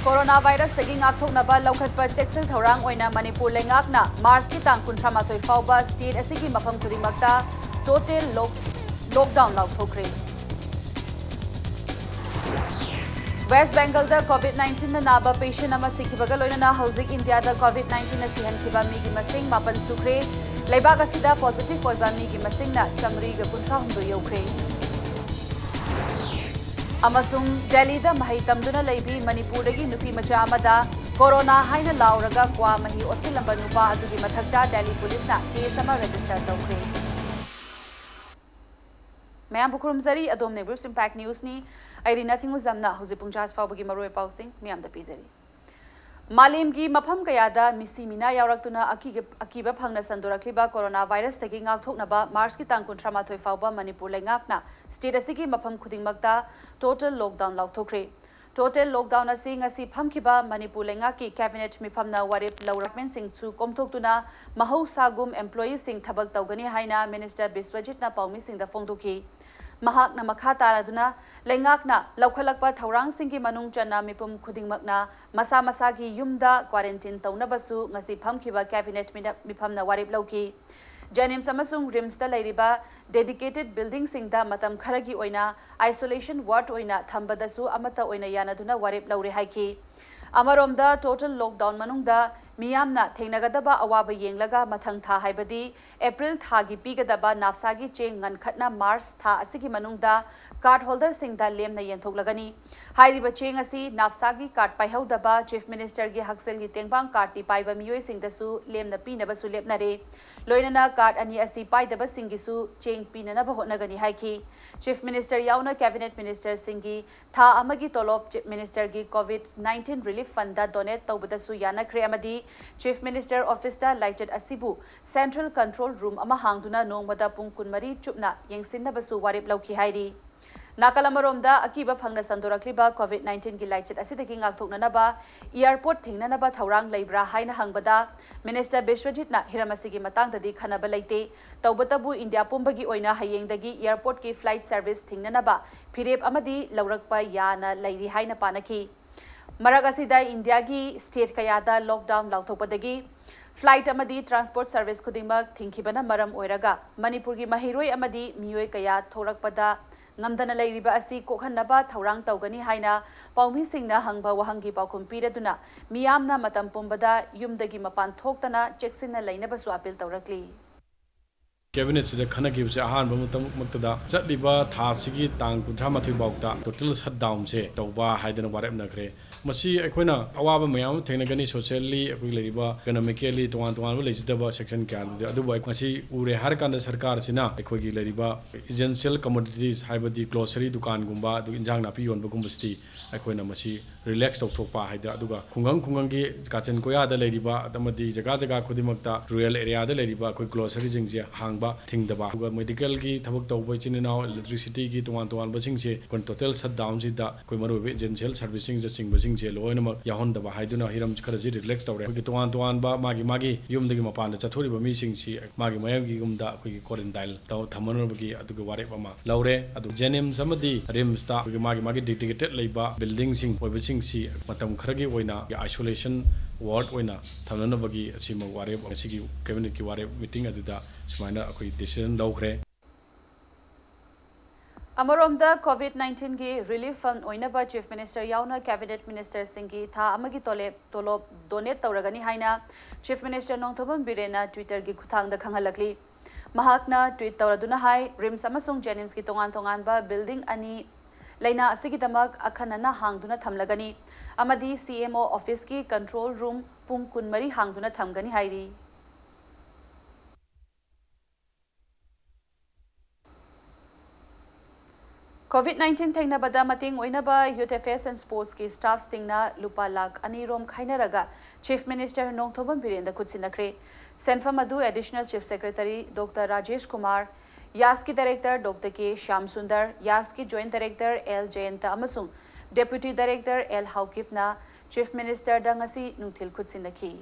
Corona virus taking October local Jackson Thorang Oina Manipur Lengakna, Mars ki tang Kuntramato Fauba, State Asigi Mapam Kudimakta, total lockdown Laukokri. West Bengal the COVID-19 na naba patient nama Sikibagalona na housing India the COVID-19 na sihan kiba migi masing mapan sukre, Lebaga sida positive oiba migi masing na chamri ga kuntra hundo yokre. Amasung Delhi da mahi tamduna leibi Manipur dagi nupi macha amada corona haina lauraga kwa mahi osilamba nupa adugi mathakta Delhi police na case ama register tawkre. Mayam bukurum zari adom ne groups impact news ni airi nathingu zamna hozi pungjas fawbagi maroi pausing miyam da pizari. Malim gi mafam kayada misi mina yauraktuna akiba phangna sandorakliba coronavirus tagi ngakthoknaba March ki tang 13 fawba Manipur lengakna state asigi mafam khudingmakta total lockdown laukthokre. Total lockdown asi ngasi phamkiba Manipur lengaki cabinet mifamna warip lawrakmen sing chu komthoktuna mahausagum employees sing thabak tawgani haina minister Biswajit na paumi sing da phongdoki. Mahakna makha taraduna lengakna laukhalakpa thaurang singki manung chana mipum khudingmakna masa masagi yumda quarantine taunabasu ngasi phamkiba cabinet mifamna warip lauki. Janim samasung rims da lairiba dedicated building singda matam kharagi oina isolation ward oina thambadasu amata oina yanaduna warip laure haiki. Amaromda total lockdown manungda miyamna thengnagadaba awaba yenglaga mathang tha haibadi April thagi pigadaba nafsagi cheng ngankhatna Mars tha asigi manungda card holder singda lemna yenthoklagani hairiba cheng asi nafsagi card paihaudaba chief minister gi haksel gi tengbang card ti paiba miyoi singdasu lemna pinaba su lepnare loinana card ani asi paidaba singisu cheng pinana ba hotnagani haiki chief minister yauna cabinet minister singi tha amagi tolop chief minister gi COVID-19 relief fund da donate tawbadasu yana kre amadi Chief Minister Office da lighted asibu Central Control Room ama hangduna nongmada pung kunmari chupna yengsinnabasu warip lauki hairi. Nakalamaromda akiba phangna sandorakliba COVID-19 gi lighted asidagi ngakthoknanaba airport thingnanaba thaurang leibra haina hangbada Minister Biswajit na hiramasigi matangdadi khanaba leite tawbatabu India pumbagi oina hayengdagi airport ki flight service thingnanaba phirep amadi laurakpa yana leiri haina panaki. Maragasida India gi state kayada lockdown lauthopadagi flight amadi transport service khudingmak thingkibana maram oiraga Manipur gi mahiroi amadi miyoi kaya thorakpada ngamdana leiriba asi kokhanaba thaurang tawgani haina paumi singna hangba wahangi paukhum piraduna miyamna matam pumbada yumdagi mapan thoktana cheksinna leinabasu appeal tawrakli. Cabinet sida khana ki se ahan maktada chatliba tha sigi tang 13 bawta total shutdown se tawba haidana warep nakre masi akoina awaba mayam thenagani socially akoi leriba economically tuan legisdaba section kya adu bai masi ure har kanda sarkar sina akoi gi leriba essential commodities haibadi grocery dukan gumba adu injang na pi yon bagum sti akoina masi relax tawthokpa haida aduga khungang gi kachan koya da leriba amadi jaga khudimakta rural area da leriba akoi grocery jingje hangba thingdaba aduga medical gi thabak tawbai chininaw electricity gi tuan basing se kon total shutdown sida koi maru essential servicing je sing basing je loinama yahondaba haiduna hiram kharaji relax tawre gi tuan ba magi yumdagi mapan da chathori ba mi sing si magi mayam gi gumda koi quarantine taw thamanobagi aduga ware bama laure adu jenim samadi rims ta magi dedicated leiba building sing oibasing si matam kharagi oina isolation ward oina thamnanabagi asima ware asigi cabinet ki ware meeting aduda sumaina akoi decision lawkhre. Amaromda COVID-19 gi relief fund oinaba chief minister yauna cabinet minister singi tha amagi tolop donate tawragani haina chief minister nongthobam birena Twitter gi khuthang da khangalakli mahakna tweet tawraduna hai rims amasung jenims ki tongan ba building ani laina asigi damak akhanana hangduna thamlagani amadi CMO office ki control room pung kunmari hangduna thamgani hairi. COVID-19 thengnabada mating oinaba Youth Affairs and Sports ki staff singna lupa lakh anirom khainaraga Chief Minister Nongthobam Birenda khutsinakre Senfam adu Additional Chief Secretary Dr. Rajesh Kumar Yaski Director Dr. K. Shyam Sundar Yaski Joint Director L. Jayanta amasung Deputy Director L. Haukipna Chief Minister dangasi nungthil khutsinaki.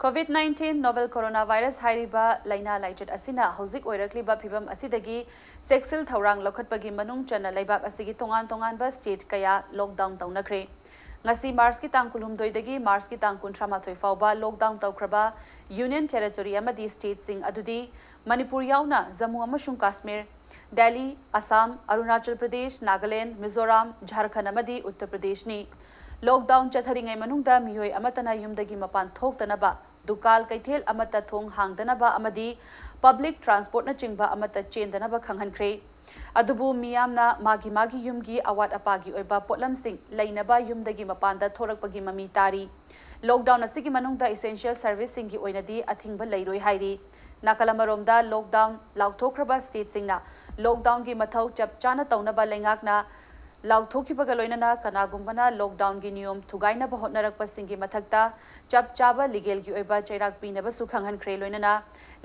COVID-19 novel coronavirus hairiba laina laichet asina hauzik oirakliba phibam asidagi sexil thaurang lokhatpagi manung chana laibak asigi tongan ba state kaya lockdown taunakre ngasi March ki tang kulhumdoidagi March ki tang 13 fauba lockdown taukraba union territory amadi state sing adudi Manipur yauna Jammu amashung Kashmir Delhi Assam Arunachal Pradesh Nagaland Mizoram Jharkhand amadi Uttar Pradesh ni lockdown chatharingai manungda miyoi amatana yumdagi mapan thoktanaba dukal kaithel amata thong hangdanaba amadi public transport na chingba amata chendanaba khanghankhre adubu miyamna magi yumgi awat apagi oiba potlam sing leinaba yumdagi mapanda thorakpagi mami tari lockdown asigi manungda essential service singi oinadi athingba leiroi hairi nakalamaromda lockdown lauthokraba state singna lockdown gi mathau chap chana taunaba lengakna लाउथोखिबगा लोइनना कनागुम्बना lockdown की नियम थुगाइना बहोटनरक पसिंगी मथक्ता चप चाबा legal की ओइबा चैराक पीनबा सुखंगहन ख्रे लोइनना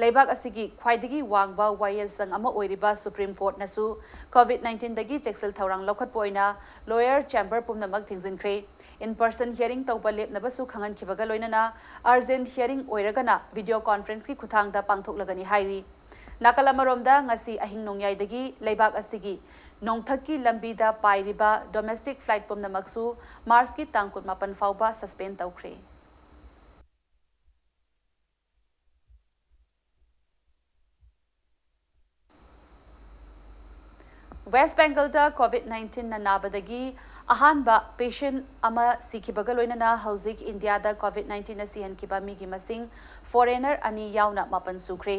लेबाक असिगी ख्वाइदगी वांगबा वायल संग अमा ओइरिबा सुप्रीम कोर्ट नसु कोविड-19 दगी चेक्सल थौरांग लौखटपोइना लॉयर चैम्बर पुमनमक थिंजिनख्रे इन पर्सन हियरिंग तौबा लेपनबा सुखंगहन खिबगा लोइनना अर्जेंट हियरिंग ओइरगना वीडियो कॉन्फ्रेंस की खुथांगदा पांगथोकलगनी हाइरी नाकलामरोमदा ngasi ahing nongyai leibak asigi nongthaki lambida pairiba domestic flight pumnamaksu March ki tang 18 fauba suspend taukhre West Bengal da COVID-19 na nabadagi ahanba patient ama sikhibaga loinana hauzik India da COVID-19 na sihan kiba migi masing foreigner ani yauna mapan sukre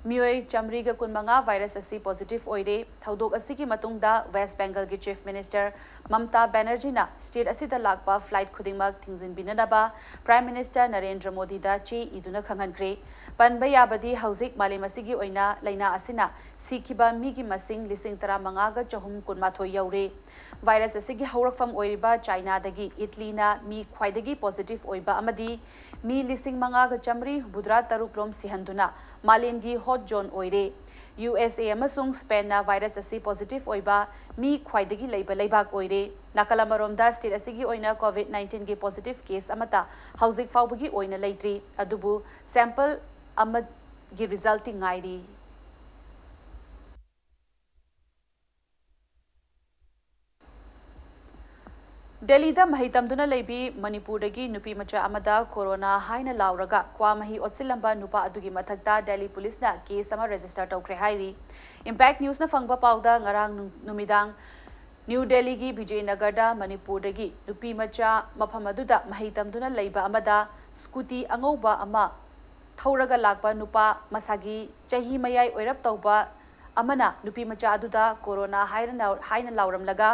Mioi Chamriga Kunmanga virus asi positive oire thaudok asi ki matungda West Bengal ki Chief Minister Mamta Banerjee na state asi da lakpa flight khudingmak thingzin binanaba Prime Minister Narendra Modi da che iduna khanghankre panba yabadi hauzik malem asi gi oina laina asina sikhiba mi gi masing lising tara manga ga chahum kunmathoi yaure virus asi gi haurakfam oiriba China dagi Italy na mi khwaidagi positive oiba amadi mi lising manga ga chamri budra taruk rom sihanduna malem gi hot zone oire USA amasung Spain na virus asi positive oiba mi khwaidagi leiba leibak oire nakalamaromda state asigi oina COVID-19 gi positive case amata hauzik faubagi oina leitri adubu sample amad gi resulting ngairi Delhi da mahitamduna leibi Manipur dagi nupi macha amada corona haina lauraga kwa mahi otsilamba nupa adugi mathakta Delhi police na case ama register tawkre hairi impact news na fangba pauda ngarang numidang New Delhi gi Vijaynagar da Manipur dagi nupi macha mafam aduda mahitamduna leiba amada scooty angauba ama thauraga lakba nupa masagi chahi mayai oirap tawba amana nupi macha aduda corona haina lauramlaga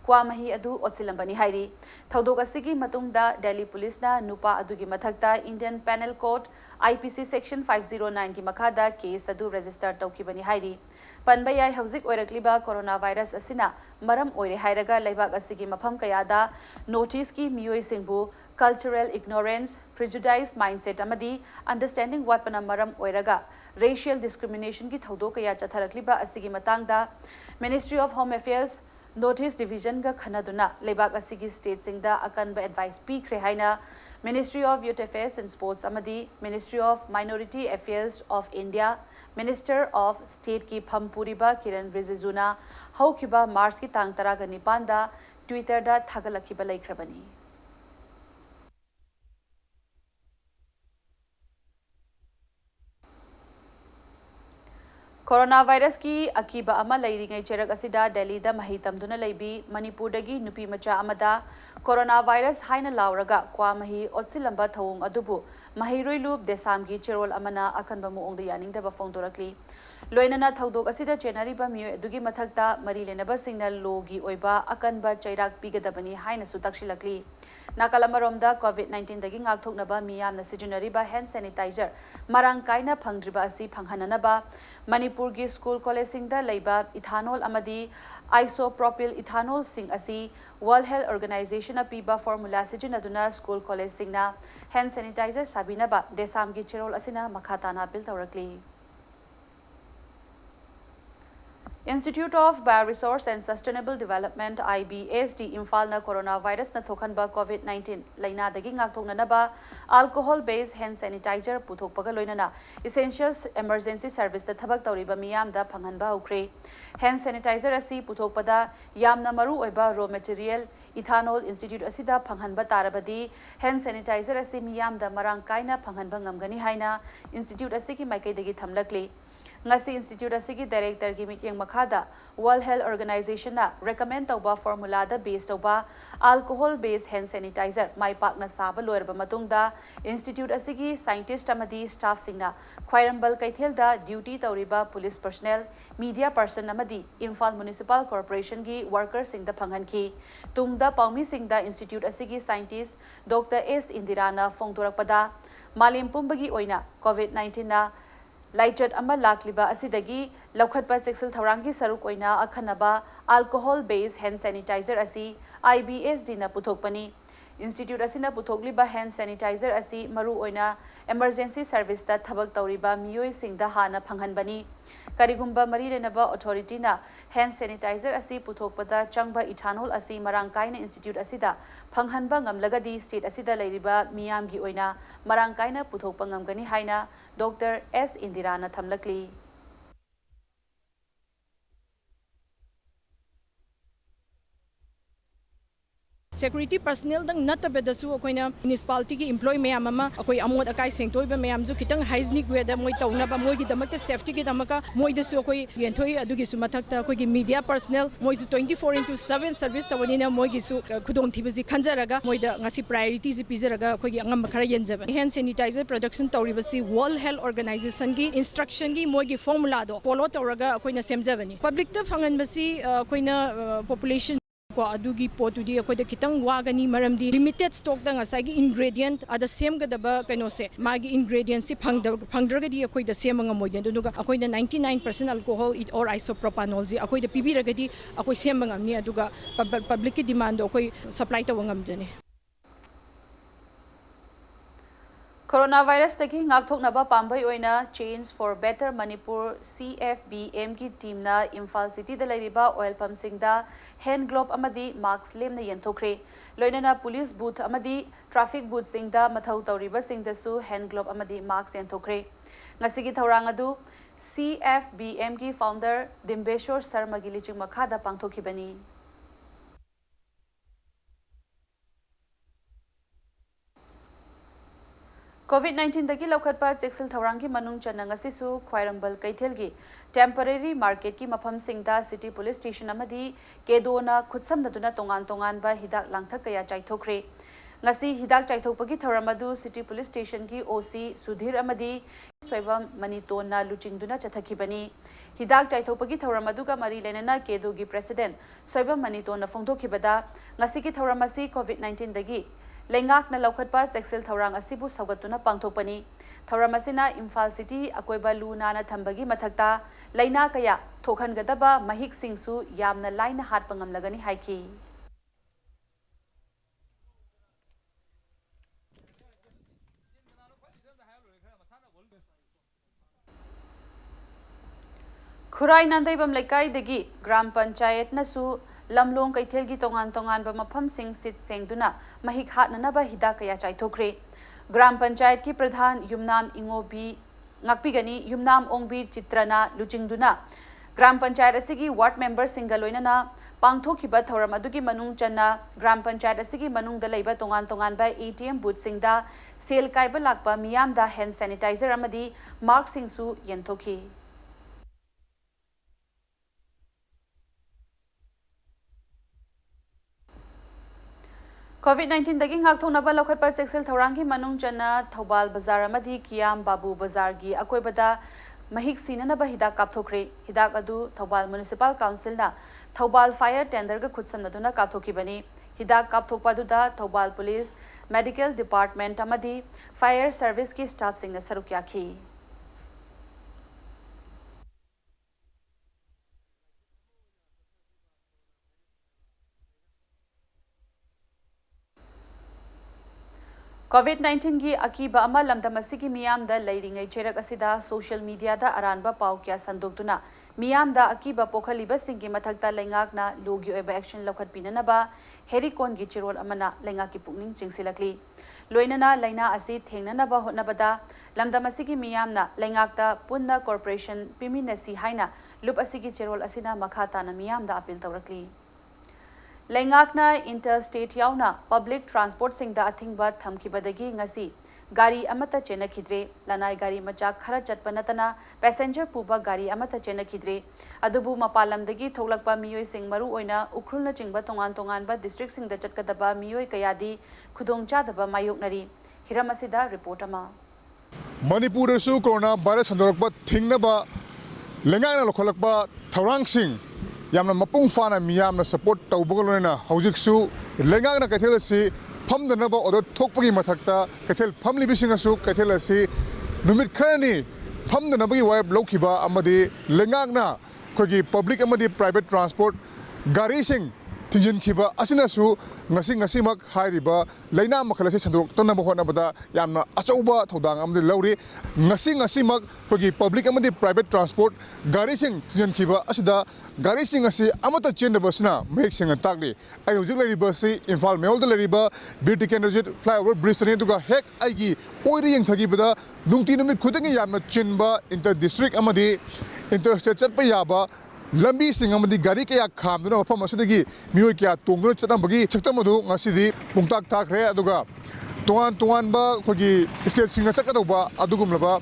kwa mahi adu otsilambani hairi thaudok asigi matungda Delhi police na nupa adugi mathakta Indian Penal Code IPC section 509 ki makhada case adu register tawkibani hairi panbayai hauzik oirakliba coronavirus asina maram oire hairaga leibak asigi mafam kayada notice ki miyoi singbu cultural ignorance prejudice mindset amadi understanding what pana maram oiraga racial discrimination ki thaudok kaya chatharakliba asigi matangda Ministry of Home Affairs Notice Division ga khanaduna lebak asigi state singda akanba advice pi khre haina Ministry of Youth Affairs and Sports amadi Ministry of Minority Affairs of India Minister of State ki Phampuriba Kiran Rijijuna haukiba March ki tang 19 da Twitter da thagalakiba laikhrabani Coronavirus ki akiba ama leiringai cherak asida Delhi da mahitamduna leibi Manipur dagi nupi macha amada coronavirus haina lauraga kwa mahi otsilamba thawung adubu mahiroi loop desam gi cherol amana akanba muong da yaning da ba phongdorakli loinana thaudok asida chenari ba mi adugi mathakta mari lenaba signal logi oiba akanba chairak pigadabani haina su takshilakli nakalamaromda COVID-19 dagi ngakthoknaba miyamna sijunariba hand sanitizer marang kaina phangdriba asi phanghananaba Manipur gi school college singda leiba ethanol amadi isopropyl ethanol sing asi World Health Organization apiba formula sijinaduna school college singna hand sanitizer sabinaba desam gi cherol asina makhatana bil tawrakli Institute of Bioresource and Sustainable Development IBSD Imphal coronavirus na thokhanba COVID-19 laina dagi ngakthoknanaba alcohol based hand sanitizer puthokpaga loinana essentials emergency service da thabak tawriba miyam da phanghanba hokre hand sanitizer asi puthokpada yamna maru oiba raw material ethanol institute asida phanghanba tarabadi hand sanitizer asi miyam da marang kaina phanghanba ngamgani haina institute asiki maikai dagi thamlakli ngasi institute asigi director gi mityeng makhada World Health Organization na recommend tauba formula da based tauba alcohol based hand sanitizer mai pak na saba loirba matungda institute asigi scientist amadi staff singna khwairambal kaithel da duty tauriba police personnel media person amadi Imphal Municipal Corporation gi workers sing da phanghan ki tungda paumi sing da institute asigi scientist Dr. S Indirana phongtorakpada malim pumbagi oina COVID-19 na Laichot ama lakliba asidagi laukhatpa sexual tharangi saruk oina akhanaba alcohol based hand sanitizer asi IBSD na puthokpani institute asina puthokliba hand sanitizer asi maru oina emergency service ta thabak tawriba miyoi singda hana phanghanbani karigumba mari lenaba authority na hand sanitizer asi puthokpada changba ethanol asi marangkaina institute asida phanghanba ngamlagadi state asida leiriba miyamgi oina marangkaina puthokpa ngamgani haina Dr. S Indirana thamlakli Security personnel dang natabadasu akoina municipality ki employee mayam ama akoi amod akai sengtoiba mayam ju kitang hygienic way da moi tawnaba moi gi damakta safety gi damaka moi dasu akoi yenthoi adugi su mathakta akoi gi media personnel moi su 24/7 service tawanina moi gi su khudong thibaji khanjaraga moi da ngasi priority ji pizaraga akoi gi angam khara yenjaba hand sanitizer production tawribasi World Health Organization gi instruction gi moi gi formula do follow tawraga akoina semjabani public ta phangan basi akoina population ko adugi potudi akoida kitang wagani maramdi limited stock da ngasagi ingredient ada same gadaba kaino se magi ingredient si phangdragadi akoida same nga moiden dunuga akoida 99% alcohol or isopropanol ji akoida pibiragadi akoi same ngamni aduga public ki demand akoi supply tawangam jani Coronavirus taki ngakthoknaba pambai oina Change for Better Manipur CFBM ki team na Imphal City da lairiba oil pump singda hand glove amadi mask lemna yenthokre loinana police booth amadi traffic booth singda mathau tawriba singda su hand glove amadi mask yenthokre ngasigi thorang adu CFBM ki founder Dimbeshwar Sharma gi liching makhada pangthokibani COVID-19 dagi laukhatpa chexil thawrangi manung chanang asisu khwairambal kaithelgi temporary market ki mafam singda city police station amadi kedona khutsamdaduna tongan ba hidak langthak kaya chaithokre ngasi hidak chaithokpagi tharamadu city police station ki OC Sudhir amadi soibam manitona luchingduna chathakibani hidak chaithokpagi tharamadu ka mari lenana kedogi president soibam manitona phongdokhibada ngasi ki tharamasi COVID-19 dagi Lengak na laukhatpa sexil thawrang asibu saugatuna pangthokpani thawram asina Imphal City akoiba luna na thambagi mathakta laina kaya thokhangadaba mahik singsu yamna laina hat pangamlagani haiki Khurai Nandaibam Lekai degi Gram Panchayat nasu Lamlong kaithel gi tongan ba mafam sing sit sengduna mahik hatnanaba hida kaya chaithokre Gram Panchayat ki pradhan Yumnam Ingobi ngakpigani Yumnam Ongbi Chitrana luchingduna Gram Panchayat asigi ward member singaloinana pangthokhiba thoram adugi manung channa Gram Panchayat asigi manung da leiba tongan ba ATM booth singda sel kaiba lakpa miyam da hand sanitizer amadi mark singsu yenthokhi COVID-19 dagi ngakthoknaba laukhatpa chexil thawrangi manung channa Thobal Bazar amadi Kiam Babu Bazar gi akoibada mahik sinanaba hidak kapthokre hidak adu Thobal Municipal Council na Thobal Fire Tender ga khutsamnaduna kapthokibani hidak kapthokpaduda Thobal Police Medical Department amadi Fire Service ki staff singna saruk yakhi COVID-19 की अकीबा अमा लमदम असिगी मियामदा लैरिंगै चेरक असिदा social media दा अरानबा पाउ क्या संदोक्तुना मियामदा अकीबा पोखलिबा सिंगी मथक्ता लैंगाकना लोगी ओइबा action लौखत पिननबा हेरिकोन की Chirol अमना लैंगा की पुकनिंग चिंगसिलकली लोइनना लैना असि थेंगननबा होटनबदा लमदम असिगी मियामना लैंगाकता पुन्ना कॉर्पोरेशन पिमिनसी हाइना लुप असिगी चिरोल असिना मखाताना मियामदा अपील तौरकली लैंगाकना इंटरस्टेट यावना पब्लिक ट्रांसपोर्ट सिंगदा अथिंगबा थमखिबदगी ngasi गाड़ी अमता चेनखिद्रे लनाई गाड़ी मचा खरा चटप नतना पैसेंजर पुबा गाड़ी अमता चेनखिद्रे अदुबु मपालमदगी थोलकपा मियोय सिंग मरु ओइना उखरुलना चिंगबा तोंगान तोंगानबा डिस्ट्रिक्ट सिंगदा चटकदबा मियोय कयादी खुदोंचादबा मायोकनरी हिरम असिदा रिपोर्ट अमा मणिपुर कोरोना वायरस संदोरकपा थिंगनबा लेंगाना लखलकपा थौरांग सिंह यामना मपुंग फाना मियामना सपोर्ट तौबगलोना हौजिकसु लेंगाना कैथेल असि फमदनबा ऑर्डर थोकपगी मथक्ता कैथेल फमली बिसिंगसु कैथेल असि नुमित खरनी फमदनबगी वाइब लौखिबा अमदि लेंगाना खोगी पब्लिक अमदि प्राइवेट ट्रांसपोर्ट गाड़ी सिंह थिंजिनखिबा असिनसु ngasi हाइरिबा लैना मखलसे संदोक्तनबा होनबदा यामना अचौबा थौदांग अमदि लौरि ngasi खोगी पब्लिक अमदि प्राइवेट ट्रांसपोर्ट गाड़ी सिंह थिंजिनखिबा असिदा गाड़ी सिंह असि अमता चेंदबसना मेक सिंह ताकली आई हुजिक लरिबसि इम्फाल मेलदा लरिबा ब्यूटी कैंडरजेट फ्लाईओवर ब्रिज ने दुगा हेक आईगी ओइरि यंगथगिबदा नुंगति नुमित खुदंगी यामना चिनबा इंटर डिस्ट्रिक्ट अमदि इंटर स्टेट चटपा याबा लंबी सिंह अमदि गाड़ी कया खामदुना मफम असदगी मियोय कया तोंगदुना चटनबगी चक्तमदु ngасidi पुंगताक ताखरे अदुगा तोंगान बा खोगी स्टेट सिंह चकदौबा अदुगुमलबा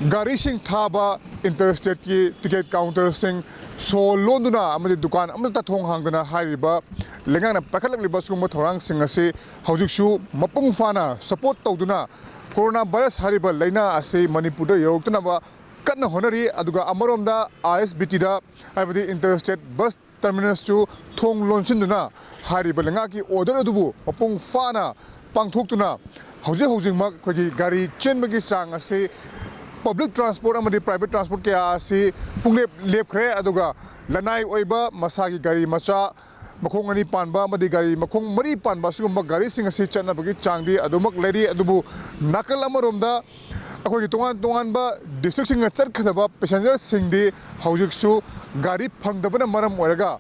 गाड़ी सिंह थाबा इंटरस्टेट की टिकट काउंटर सिंह सो लोंदुना अमदि दुकान अमदता थोंग हांगदना हाइरिबा लेंगाना पखलकलिबा सुगुम थौरांग सिंह असि हौजिकसु मपुंग फाना सपोर्ट तौदुना कोरोना वायरस हारिबा लैना असि मणिपुरदा यौरक्तनबा कन्ना honorary अदुगा अमरोमदा ISBT हाइबदि interstate bus terminus चु थोंग लोनसिनदुना हारिबा लेंगा की ऑर्डर अदुबु मपुंग फाना पांगथोक्तुना हौजिक खोगी गाड़ी चेनबगी सांग असि पब्लिक ट्रांसपोर्ट अमदि प्राइवेट ट्रांसपोर्ट के आसी पुंगले लेपखरे अदुगा लनाई ओइबा मसागी गाड़ी मचा मखोंग अनि पानबा अमदि गाड़ी मखोंग मरी पानबा सुगुम्बा गाड़ी सिंग असि चटनबगी चांगदि अदुमक लेरी अदुबु नाकल अमरोमदा अखोगी तोंगान बा डिस्ट्रिक्ट सिंग चटखदबा पैसेंजर सिंगदि हौजिकसु गाड़ी फंगदबना मरम ओरगा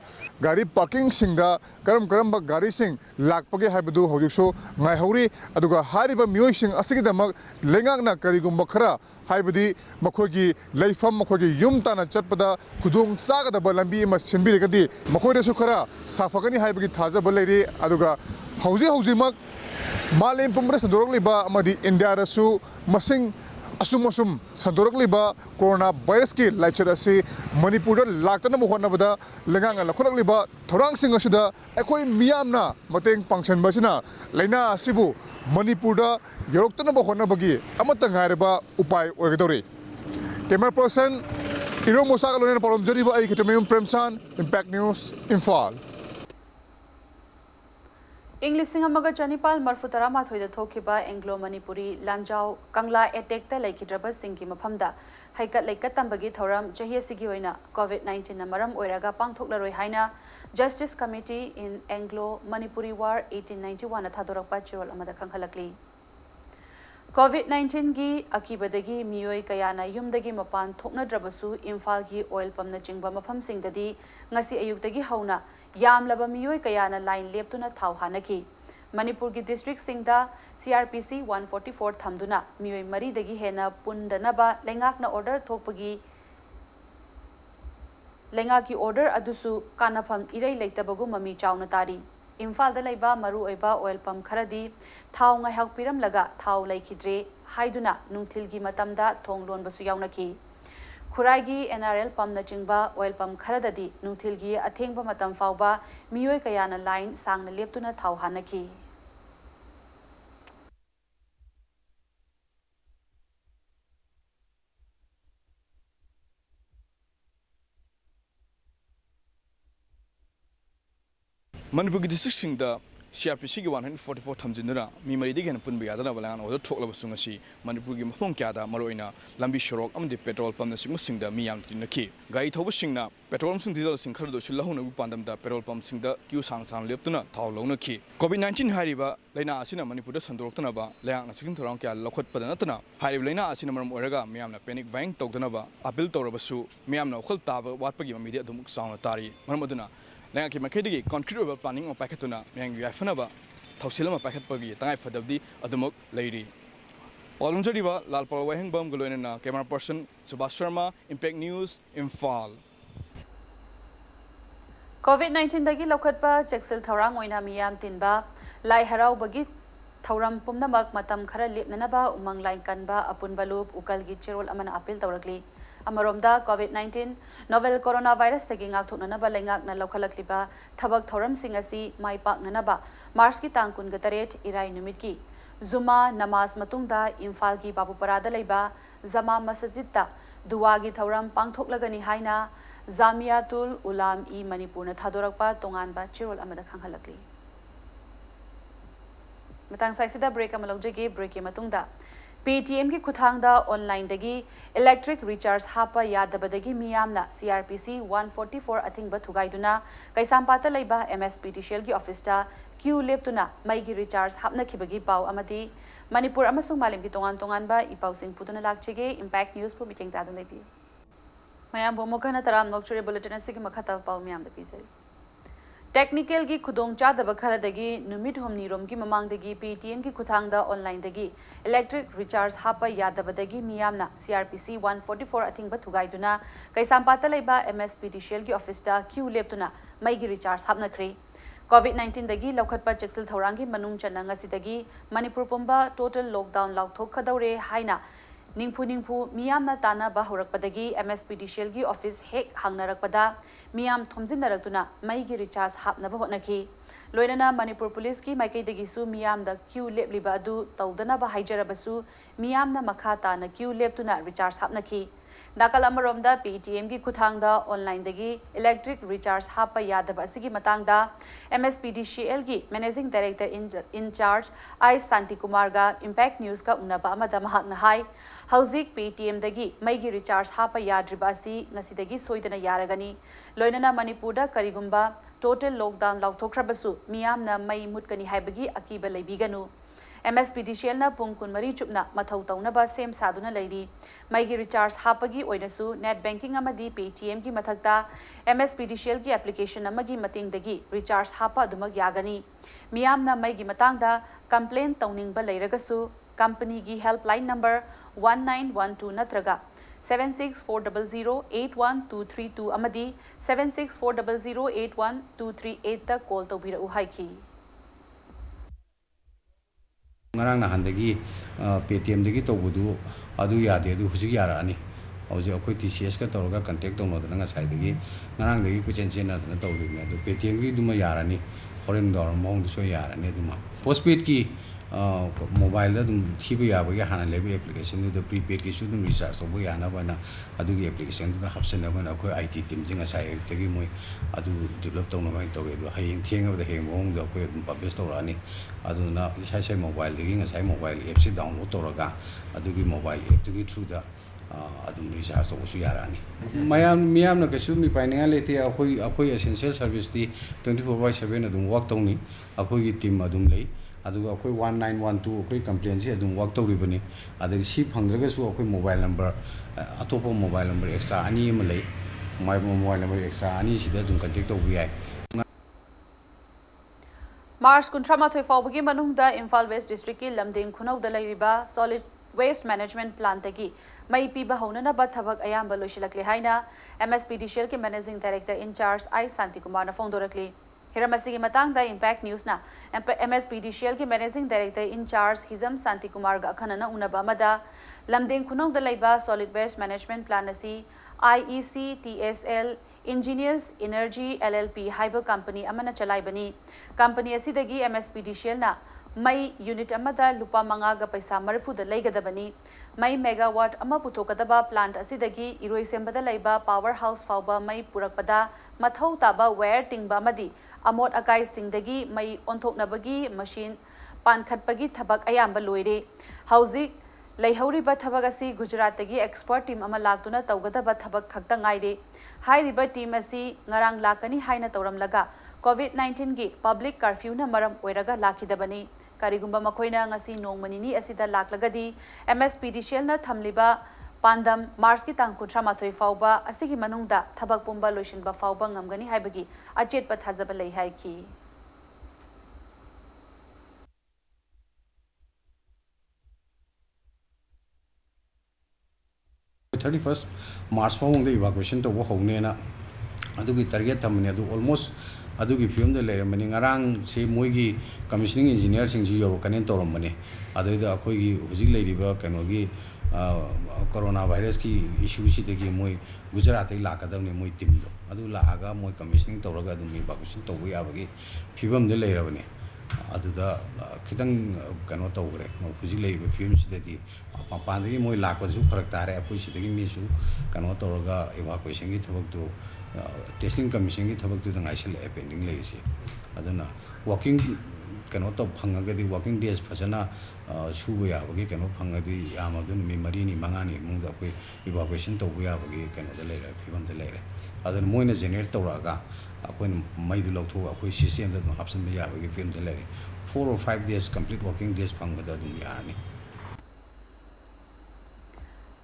गाड़ी पार्किंग सिंगदा करम गाड़ी सिंग लाकपगे हाइबदु हौजिकसु ngaihori aduga hariba miyoi sing asigidamak lengakna karigumba khara haibadi makhogi leifam makhogi yum tana chatpada khudung sagadaba lambi ma sinbirigadi makhoida su khara safagani haibagi thajaba leiri aduga hauji malem pumra sandorokliba amadi india rasu masing असुम संदोरकलिबा corona virus की लाइचर असि मणिपुर लाक्तनब होनबदा लेंगांगा लखोलकलिबा थौरांग सिंग असुदा अखोय मियामना मतेंग पांगसनबसिना लैना असिबु मणिपुर यौरक्तनब होनबगी अमत गायरबा उपाय ओगदौरे camera person इरो मोसागा लोनेन परम जरिबा आई Khitmem Premsan impact news Imphal English सिंगमगा चनिपाल मरफुतरा माथोइदा थोखिबा एंग्लो मणिपुरी लांजाव कंगला एटेक्ता लैखिद्रबा सिंगी मफमदा हैकत लैकत तंबगी थौरम चहियसिगी ओइना कोविड-19 न मरम ओइरागा पांगथोकलरोय हाइना justice committee in Anglo Manipuri वार 1891 न थादोरकपा चिरोल अमदा खंगहलकली कोविड-19 की अकीबदगी मियोय कयाना युमदगी मपान थोकनद्रबसु इम्फाल की oil पम्पना चिंगबा मफमसिंगददी ngasi ayuktagi hauna yamlaba miyoy kayana line leptuna thau hanaki manipur ki district singda CRPC 144 thamduna miyoy mari dagi hena pundanaba lengakna order thokpagi lenga ki order adusu kanafam irei leitabagu mami chauna tari Imphal लैबा मरु ओइबा oil pump खरदी थाव ngahak piram laga थाव लैखिद्रे हाइदुना नुंगथिलगी मतमदा थोंग लोनबसु यावनकी खुराइगी NRL pump न चिंगबा oil pump खरददी नुंगथिलगी अथेंगबा मतम फावबा मियोय कयाना line सांगना लेप्तुना थाव हानकी Manipur district singda CRPC की 144 थमजिनरा मी मरीदी गेन पुन बियादना बलांग ओदो ठोकलब सुंगसी मणिपुर की मफम क्यादा मरोइना लंबी शरोक अमदि पेट्रोल पंप सिंग सिंगदा मी याम तिनखी गाड़ी थौब सिंगना पेट्रोल सिंग डीजल सिंग खरदो सुलहुन पांदमदा पेट्रोल पंप सिंग क्यू सांग सांग लेपतुना थाव लौनखी कोविड-19 हारिबा लैना असिना मणिपुर दा संदोरतनबा लयांगना सिंग थोरांग क्या लखोटपद नतना हारिब लैना असिना मरम ओरगा मियामना पैनिक वाइंग तौदनबा अपील तौरबसु मियामना वखल ताब वाटपगी ममिदि अदुम साउना तारी मरम अदुना लैंग की मखेदी कॉन्क्रीट ओवर प्लानिंग और पैकेटुना मियांग याफनबा थौसिलमा पैकेटपगी तंगाई फदबदी अदुमक लैरी पालुंजरीबा लालपाल वाहेंगबम गलोइना camera person Subhash Sharma impact news Imphal COVID-19 dagi lokhatpa cheksil thorang oina miyam tinba lai harau bagi thauram pumnamak matam khara lepnanaba umang lain kanba apunba loop ukalgi cherol amana appeal tawrakli amaromda COVID-19 novel coronavirus tagi ngak thoknanaba lengak na lokhalakliba thabak thoram sing asi mai paknanaba March ki tang kun gataret irai numit ki Zuma namaz matungda Imphal ki Babuparada leiba Zama Masjidta duwagi thauram pangthoklagani haina Zamiatul Ulam I Manipur na thadorakpa tonganba chirol amada khanghalakli matang saisida break amalawjagi break ki matungda PTM ki khuthangda online dagi electric recharge hapa yadabadagi miyamna CRPC 144 athingba thugaiduna kaisampata leiba MSPTCL ki office ta queue leptuna mai gi recharge hapna khibagi pau amati Manipur amasung malim ki tongan ba ipau sing putuna lakchege impact news pu meeting ta dungai mayam bomokana taram nokchure bulletin asigi makhata pau miyam da pizari Technical ki khudong chadaba kharadagi numit homni rom ki mamangdagi PTM ki khuthangda online dagi electric recharge hapa yadabadagi miyamna CRPC 144 athingba thugaiduna kaisampata leiba MSPTCL ki office ta queue leptuna mai gi recharge hapna khri COVID-19 dagi lokhatpa cheksil thaurangi manung channa ngasidagi Manipur pumba total lockdown lauthok khadaure haina Ningpu miyamna tana ba horakpadagi MSPTCL gi office hek hangnarakpada miyam thomjinnarakuna mai gi recharge hapnaba hotnaki loinana Manipur police ki maikaidagi su miyam da queue lepliba adu tawdana ba haijarabasu miyamna makha tana queue leptuna recharge hapnaki nakal amaromda PTM gi khuthangda online dagi electric recharge hapa yadaba asigi matangda MSPTCL gi managing director in charge I Santi Kumar ga impact news ka unaba amada mahakna hai hauzik PTM dagi mai gi recharge hapa yadriba asi ngasidagi soidana yaragani loinana Manipur da karigumba total lockdown lauthokrabasu miyamna mai mutkani haibagi akiba leibiganu MSPTCL na pungkun mari chupna mathau taunaba sem saduna leiri maigi recharge hapagi oinasu net banking amadi PTM ki mathakta MSPTCL ki application amagi mating dagi recharge hapa dumag yagani miyamna maigi matangda complaint tauningba leiragasu company gi helpline number 1912 natraga 7640081232 amadi 7640081238 ta call tawbira uhaiki ngarang na handagi PTM dagi tawbudu adu yade adu hujig yarani hauji akoi TCS ka tawga contact tawno dana ngasai dagi ngarang dagi kuchen chen na dana tawdibne adu PTM gi duma yarani horen dor mong so yarani duma postpaid ki mobile da dum thiba yabagi hana lebi application du prepaid ki su dum recharge so bu yana bana adu gi application du hapsena bana akoi IT team jinga sai tagi moi adu develop tawno ba tawge du hayeng thenga da heng mong da akoi publish tawrani aduna sai mobile dagi ngasai mobile app si download tawraga adu gi mobile app tu gi through da adum recharge so su yarani miyam na kasu mi painga lete akoi essential service di 24/7 adum work tawni akoi gi team adum lei adu akoi 1912 akoi complaint si adum work tawribani adagi si phangdraga su akoi mobile number atopo mobile number extra ani ma lei mobile number extra ani sida adum contact tawbi ai March kuntramathoi fawbagi manungda Imphal West District ki lamding khunauda leiriba solid waste management plant tagi mai piba haunana ba thabak ayamba loisilakli haina MSPTCL ki managing director in charge I Santi Kumar na phongdorakli hiramasi ki matangda impact news na MSPTCL ki managing director in charge Hizam Santi Kumar ga khanana unaba mada lamding khunauda leiba solid waste management plant asi IEC TSL Engineers Energy LLP haiba company amana chalai bani company asidagi MSPTCL na Mai unit amada lupa mangaga paisa marifu da leigadabani. Mai megawatt ama puthokadaba plant asidagi iroi sembada leiba powerhouse fauba mai purakpada mathau taba wire tingba amadi amot akai singdagi mai onthoknabagi machine pankhatpagi thabak ayamba loire. Hauzik Leihoriba Thabagasi Gujaratagi expert team ama laktuna tawgadaba thabak khakta ngaire. Hairiba team asi ngarang lakani haina tawramlaga COVID-19 gi public curfew na maram oiraga lakidabani. Karigumba makoina ngasi nongmanini asida laklagadi MSPDCL na thamliba Pandam Mars ki tang kutra mathoi fauba asigi manungda thabak pumba loishinba fauba ngamgani haibagi achet pathajaba lei haiki. 31st March फाउंग evacuation तो वो होने ना अदुगी target थमने अदु almost अदुगी film दे लेरे money ngarang से मोइगी commissioning engineer सिंग जी योरो कनें तोरम मने अदुगी दा कोई की हुजी लेरी बा कनोगी कोरोना वायरस की issue सी देखिए मोइ गुजरात ही लाका दवने मोइ टीम दो अदु लागा मोइ commissioning तोरगा अदु मी evacuation तो वो याबगी film दे लेरे बने अदुदा खितंग कनो तौग्रे हुजी लेरी film सिदेती पांदगी मोइ लाकपदसु फरक तारे अपुई सिदगी मीसु कनो तौरगा evacuation की थबक दो टेस्टिंग कमीशन की थबक दो दंगाइसल पेंडिंग लेसी अदुना वर्किंग कनो तो फंगगदी वर्किंग डेज फजना सुबो याबगी कनो फंगदी यामदुन मी मरीनी मंगानी मुंग दा कोई evacuation तो याबगी कनो द लेरे फिबम द लेरे अदुन मोइना जेनेरेट तौरागा अकोइन मैदु लौथो अकोइ सिस्टम द हापसन याबगी फिल्म द लेरे 4 or 5 days complete working days फंगदा दुन यानी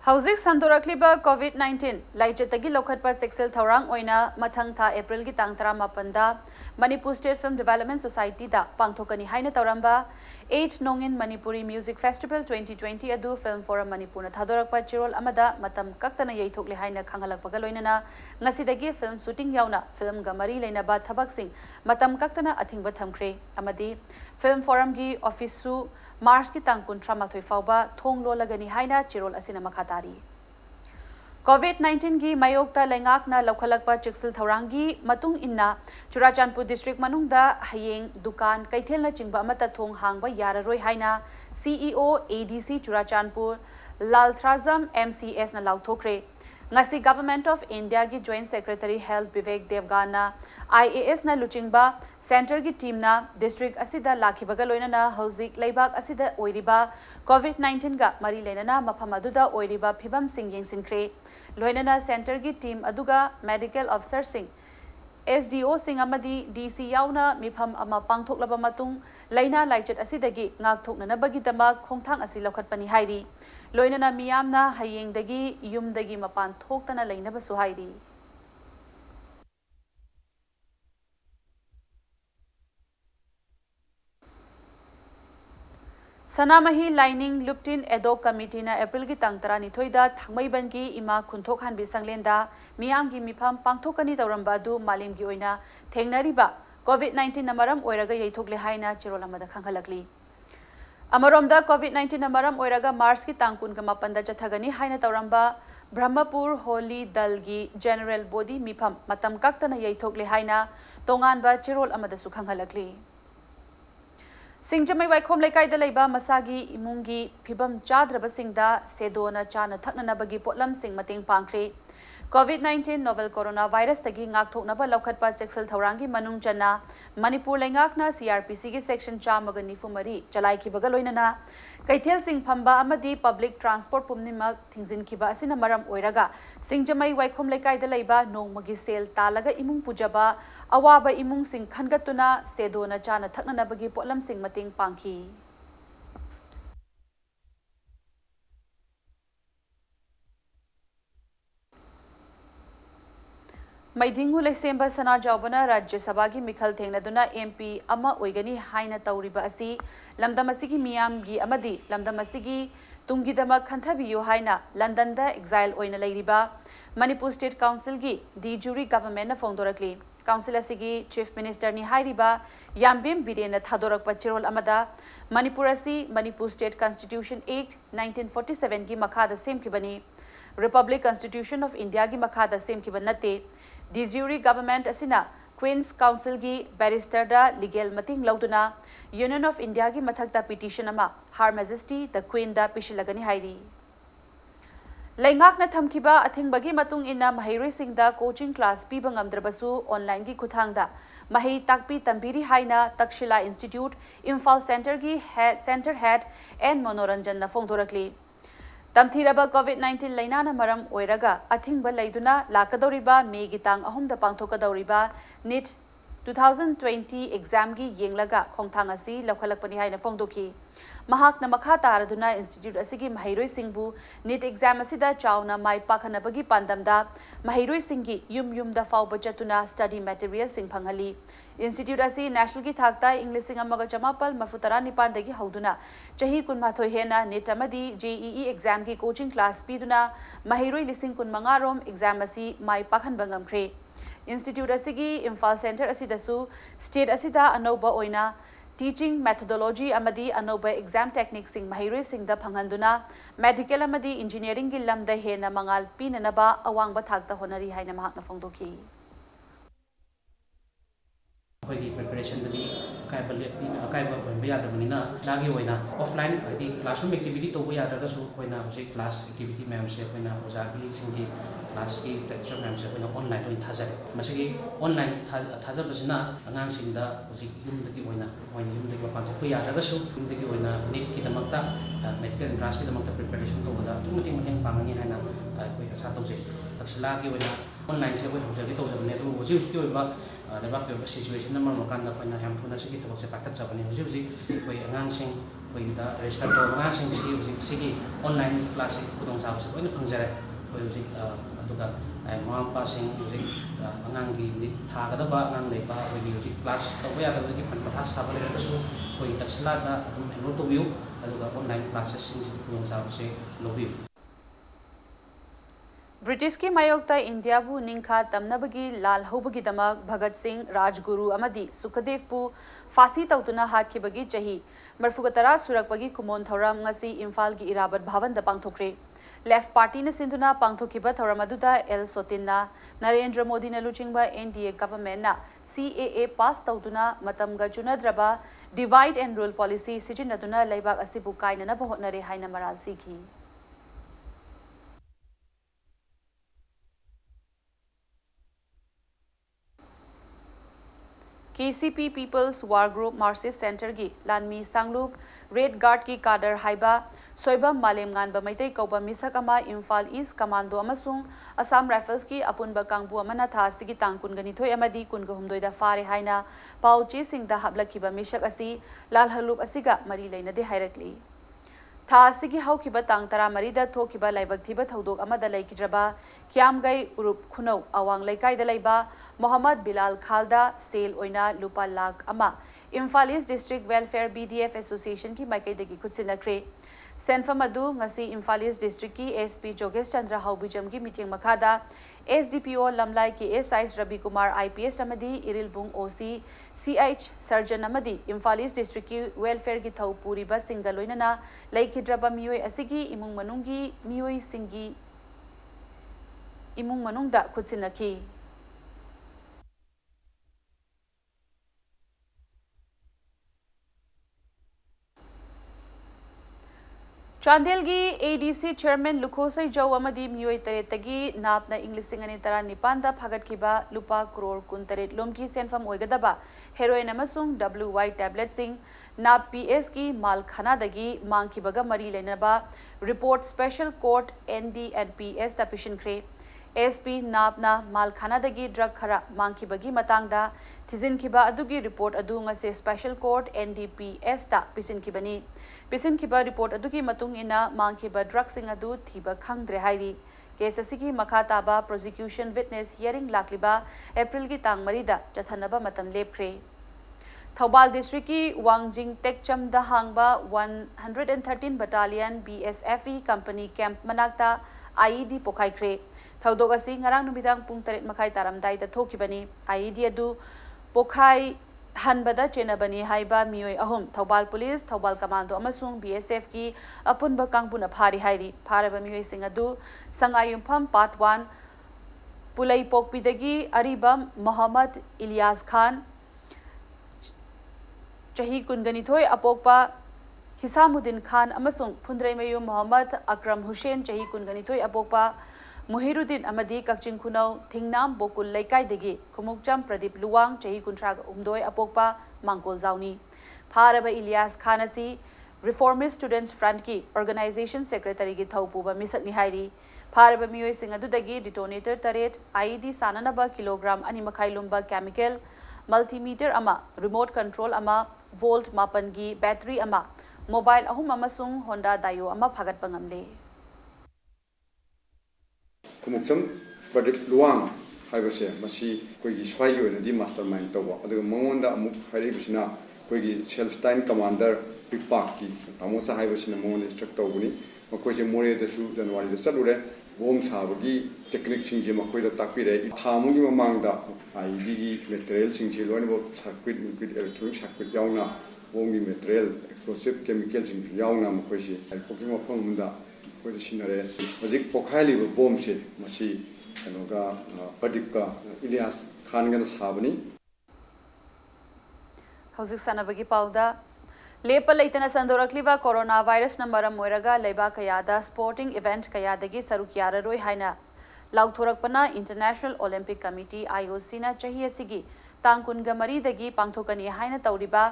Hauzik Sandorakliba COVID-19 Laichetagi Lokhatpa Sexel Thaurang Oina Mathang Tha April Gi Tang 18 Manipur State Film Development Society da Pangthokani Haina Tauramba 8 Nongin Manipuri Music Festival 2020 Adu Film Forum Manipur na Thadorakpa Chirol Amada Matam Kaktana Yaithokle Haina Khangalakpaga Loinana Ngasidagi film shooting yauna film gamari Leinaba Thabak Sing Matam Kaktana Athingba Thamkre Amadi Film Forum gi office su Mars ki tang kun tramathoi fauba thong lo lagani haina chirol asina makhatari COVID-19 gi mayokta lengak na lokhalakpa chiksil thaurangi matung inna Churachandpur district manungda hayeng dukan kaithel na chingba amata thong hangba yararoi haina CEO ADC Churachandpur Lalthrazam MCS na lauthokre ngasi Government of India gi Joint Secretary Health Vivek Devgana IAS na luchingba center gi team na district asida lakhibaga loinana hauzik leibak asida oiriba COVID-19 ga mari lenana mafam aduda oiriba phibam sing yengsinkhre loinana center gi team aduga medical officer sing SDO sing amadi DC yauna mifam ama pangthoklaba matung laina laichet asidagi ngakthoknana bagi dama khongthang asi lokhatpani hairi loinana miyamna hayengdagi yumdagi mapan thoktana leinaba su hairi Sanamahi Lining Luptin Edo Committee na April ki tang 12 da thangmaiban ki ima khunthok han bi sanglenda miyam gi mifam pangthokani tawramba du malim gi oina thengnariba COVID-19 namaram oiraga yaithokle haina chirolamada khanghalakli Amaromda COVID-19 namaram oiraga Mars ki tangkun ga mapanda chathagani haina tawramba Brahmapur Holy Dalgi General Body mifam matam kaktana yaithokle haina tonganba chirol amada su khanghalakli Singjamai Waikhom Laikai da Leiba Masagi Imungi Pibam Chadraba Singda Sedona Chana Thaknanabagi Potlam Sing Mating Pangkre COVID-19 novel coronavirus tagi ngakthoknaba laukhatpa cheksel thaurangi manung chana Manipur lengakna CRPC gi section chamaga nifumari chalai khibaga loinana kaithel sing phamba amadi public transport pumnimak thingzin khiba asina maram oiraga singjamai waikhom lekai da leiba nongmagi sel talaga imung pujaba awaba imung sing khangatuna sedona chana thaknanabagi potlam sing mating pangki Maidingu Lesemba Sana Jawbana Rajya Sabha gi Mikhal Thengnaduna MP ama oigani haina tawriba asi lamdamasigi miyam gi amadi lamdamasigi tungidama khanthabiyo haina London da exile oina leiriba Manipur State Council gi di jury government na fongdorakli Council asigi Chief Minister ni hairiba Yambim Birena Thadorakpa Chirol amada Manipur asi Manipur State Constitution Act 1947 gi makhada semkibani Republic Constitution of India gi makhada semkibanate The jury government asina Queen's Council gi barrister da legal mating lauduna Union of India gi mathakta petition ama Her Majesty the Queen da pishilagani hairi. Laingakna thamkiba athingbagi matung ina mahairoi singda coaching class piba ngamdrabasu online gi khuthangda mahai takpi tambiri haina Takshila Institute Imphal Center gi center head and Monoranjan na phongdorakli. Tamthiraba COVID-19 lainana maram oiraga athingba laiduna lakadoriba May gi tang ahumda pangthokadoriba NEET 2020 exam gi yenglaga khongthang asi lokhalakpani haina phongdoki. Mahakna makha taraduna institute asigi mahairoi singbu NEET exam asida chauna mai pakhanabagi pandamda mahairoi singi yumda fauba chatuna study material sing phanghali. Institute asi national gi thakta English amaga chamapal mafutara nipandagi hauduna chahi kunmathoi hena NEET amadi JEE exam gi coaching class piduna mahairoi lising kunmanga rom exam asi mai pakhan bangam khre. Institute asigi Imphal Center asidasu state asida anoba oina teaching methodology amadi anoba exam techniques sing mahairoi singda phanghanduna medical amadi engineering gi lamda hena mangal pinanaba awangba thakta honari haina mahakna phongdoki. Preparation offline classroom activity to class activity class online online medical entrance preparation online situation number makanda koina ham thuna sigi thobak se pakat jabani huji angang sing register to angang sing sigi online class kudong sa se koina phangjare huji aduga mama pa sing huji angang gi thagada ba angang le ba huji class to ya da gi phan patha sa bale da su taksila da adum enroll to view aduga online classes sing kudong sa se lobby. British ki mayokta India bu ningkha tamnabagi lal hobagi damak Bhagat Singh Rajguru amadi Sukadev pu fasi tautuna hatkibagi chahi marfugatara surakpagi kumon thoram ngasi Imphal gi Irabat Bhavan da pangthokre. Left Party na sinduna pangthokiba thoram aduda El Sotinna Narendra Modi na luchingba NDA government na CAA pass tautuna matamga chunadraba divide and rule policy sijinaduna laibak asibu kaina na bahotnare haina maral sikhi. KCP People's War Group Marxist Center gi Lanmi Sanglup Red Guard ki Kader Haiba Soiba Malem Nganba Maitai Kauba Misakama Imphal East Commando amasung Assam Rifles ki Apunba Kangbu amana tha sigi tangkun gani thoi amadi kun gahumdoi da fare haina pauchi sing da hablakiba misak asi lal halup asiga mari leina de hairakli. Tha sigi haukiba tang tara marida thokiba laibak thiba thodok amada laikidraba Kiamgai Urup Khunau Awang Laikai da laiba Muhammad Bilal Khalda Sale Oina Lupa Lag Ama Imphal East District Welfare BDF Association ki maikai dagi khutsinakre Senfam adu ngasi Imphal East District ki SP Jogesh Chandra Haubijam ki meeting makhada SDPO Lamlai ki SI Rabi Kumar IPS amadi Irilbung OC CH Surgeon amadi Imphal East District ki welfare ki thau puriba singaloinana laikidraba miyoi asigi imung manungi miyoi singi imung manungda khutsinaki. Chandel gi ADC Chairman Lukhosai Jau amadi miyoi taretagi napna English singani tara nipanda phagatkiba lupa crore kuntaret lomki senfam oigadaba heroin amasung WY tablet sing nap PS ki malkhana dagi mangkibaga mari lenaba report special court ND and PS tapishin kre SP napna malkhana dagi drug khara mangkibagi matangda thizin kiba adugi report adu ngase special court NDPS ta pisin kibani pisin kiba report adugi matung ina mangkiba drug sing adu thiba khangdre hairi case asigi makha taba prosecution witness hearing lakliba April gi tang marida chathanaba matam lepkhre. Thoubal district ki Wangjing Tekcham da hangba 113 battalion BSFE company camp manakta IED pokai kre thaudok asi ngarang numidang pung 3 makhai taramdai da thokibani IED adu pokai hanbada chenabani haiba miyoi ahum Thoubal police Thoubal commando amasung BSF ki apunba kangbuna phari hairi pharaba miyoi sing adu sangayumpham part 1 Pulai Pokpidagi Aribam Muhammad Ilyas Khan Chahi Kunganithoi Apokpa Hisamuddin Khan amasung Phundreimayu Muhammad Akram Hussein Chahi Kunganithoi Apokpa Muhiruddin Amadi Kakching Khunau Thingnam Bokul Laikai Khumukcham Pradeep Luwang Chahi Kuntrag Umdoi Apokpa Mangkol Zauni Pharaba Ilyas Khan asi Reformist Students Front ki Organization Secretary ki Thaupuba Misakni Hairi Pharaba Miyoi Singh adudagi detonator taret IED sananaba kilogram ani makhai lumba chemical multimeter ama remote control ama volt mapangi battery ama mobile ahum amasung Honda Dayo ama phagat pangamle Kumukcham Pradeep Luwang haibase masi koigi swai gi di mastermind tawa adu mongonda amuk hari bisina koigi Selstein commander Pipak ki tamosa haibasina mongon instruct tawuni makoise more de su January de salure bom sabagi technique singje makoida takpire thamugi mamangda IED gi material singje loni bo circuit electronic circuit yauna bomgi material explosive chemical sing yauna makoise poki mapamda koise sinare hojik pokhali bo bom se masi kanoga Pradeep ka Ilyas Khan ga sabani Hauzik sanabagi pauda Lepa leitana sandorakliba coronavirus na maram moiraga leiba kayada sporting event kayadagi saruk yararoi haina lauthorakpana International Olympic Committee IOC na chahi asigi tangkunga maridagi pangthokani haina tawriba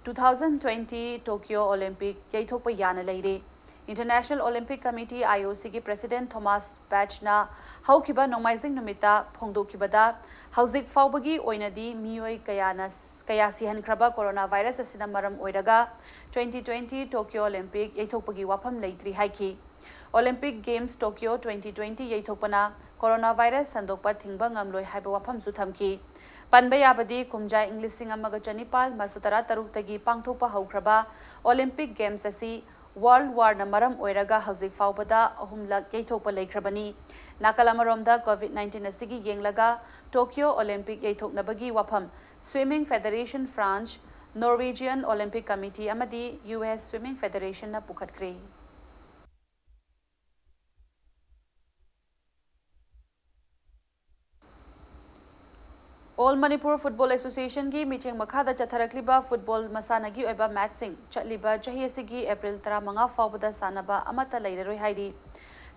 2020 Tokyo Olympic yaithokpa yana leire International Olympic Committee IOC ki President Thomas Bach na haukiba nomaizing numita phongdokibada hauzik faubagi oinadi miyoi kaya sihankraba coronavirus asina maram oiraga 2020 Tokyo Olympic yaithokpagi wafam leitri haiki Olympic Games Tokyo 2020 yaithokpana coronavirus sandokpa thingba ngamloi haiba wafam su thamki panba yabadi kumjai Englishing amaga chanipal marfutara taruktagi pangthokpa haukraba Olympic Games asi World War na maram oiraga hauzik faubada ahumlak yaithokpa leikrabani nakalamaromda COVID-19 asigi yenglaga Tokyo Olympic yaithoknabagi wafam Swimming Federation France Norwegian Olympic Committee amadi US Swimming Federation na pukhatkre All Manipur Football Association ki meeting makhada chatharakliba football masanagi oiba match sing chatliba chahi asigi April 15 faubada sanaba amata leiraroi hairi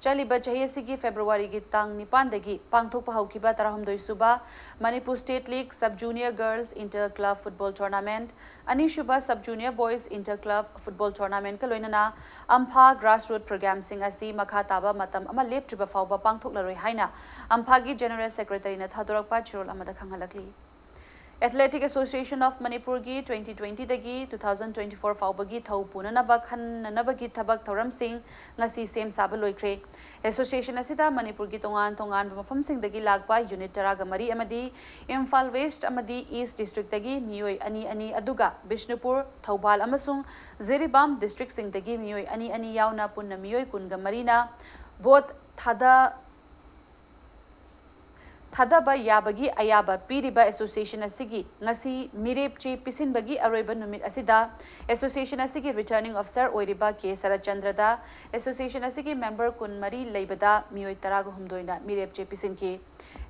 chaliba chahi asigi February gi tang 9 dagi pangthokpa haukiba 32 suba Manipur State League Sub Junior Girls Inter Club Football Tournament ani shuba Sub Junior Boys Inter Club Football Tournament ka loinana ampha grassroots program sing asi makha taba matam ama leptriba fauba pangthoklaroi haina ampha gi General Secretary na thadorakpa chirol amada khanghalakli Athletic Association of Manipur gi 2020 dagi 2024 faubagi thau punanaba khananabagi thabak thoram sing ngasi sem saba loikre Association asida Manipur gi tongan mafam sing dagi lagba unit taraga mari amadi Imphal West amadi East District dagi miyoi ani aduga Bishnupur Thaubal amasung Ziribam District sing dagi miyoi ani yauna punna miyoi kunga marina both Thadaba yabagi ayaba piriba association asigi ngasi mirepchi pisinbagi aroiba numit asida association asigi returning officer oiriba K Sarachandra da association asigi member kun mari leibada miyoi taraga humdoina mirepchi pisinki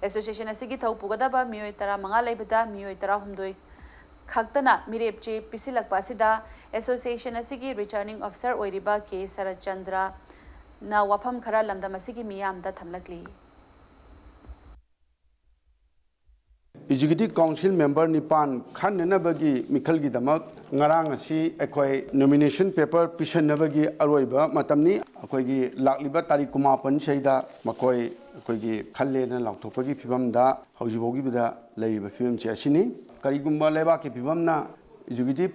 association asigi thaupugadaba miyoi tara manga leibada miyoi tara humdoi khaktana mirepchi pisilakpa asida association asigi returning officer oiriba K Sarachandra na wafam khara lamdam asigi miyamda thamlakli Executive Council Member Nipan Khan Nabagi Mikal Gidamak Ngarang si Ekoi nomination paper Pishan Nabagi Aroiba Matamni Akoigi Lakliba Tarikumapan Shaida Makoi Akoigi Kalena Laktopagi Pibamda Haujibogi Bida Laiba Film Chasini Karigumba Leba Kipibamna Executive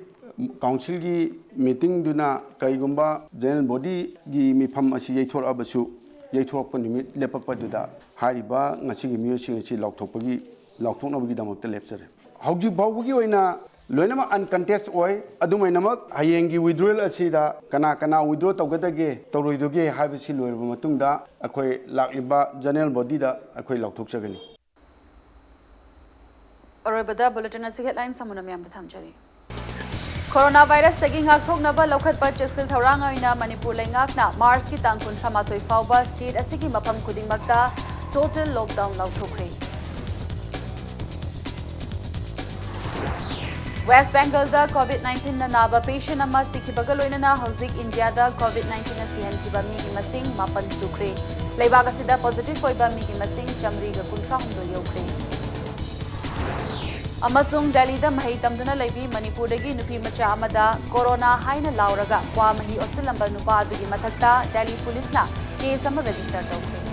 Council gi meeting duna Karigumba General Body gi Mipam Asi Yaithor Abasu Yaithor Panimit Lepapaduda Hariba Nasi Music Laktopagi Lautoknabagi damakta lepsare hauji bawgi oina loinama uncontest oi adumainamak hayengi withdrawal asida kana withdraw tawgadage tawroidoge haibasi loirba matungda akoi lakliba general body da akoi lauthokchagani Arobada bulletin asi headline samuna myamda thamjari Coronavirus taking ngakthoknaba lokhatpa cheksil thoranga oina Manipur lengakna Mars ki tangkun 38 fauba state asigi mafam khudingmakta total lockdown lauthokre. West Bengal da COVID-19 na naba patient ama sikhibaga loinana hauzik India da COVID-19 na sihankiba mi gi masing mapan sukre. Leibag asida positive oiba mi gi masing chamri ga kuntra humdo yokre. Amasung Delhi da mahi tamduna leibi Manipur dagi nupi macha amada corona haina lauraga kwa mahi osilamba nupa adugi mathakta Delhi police na case ama register tawkre.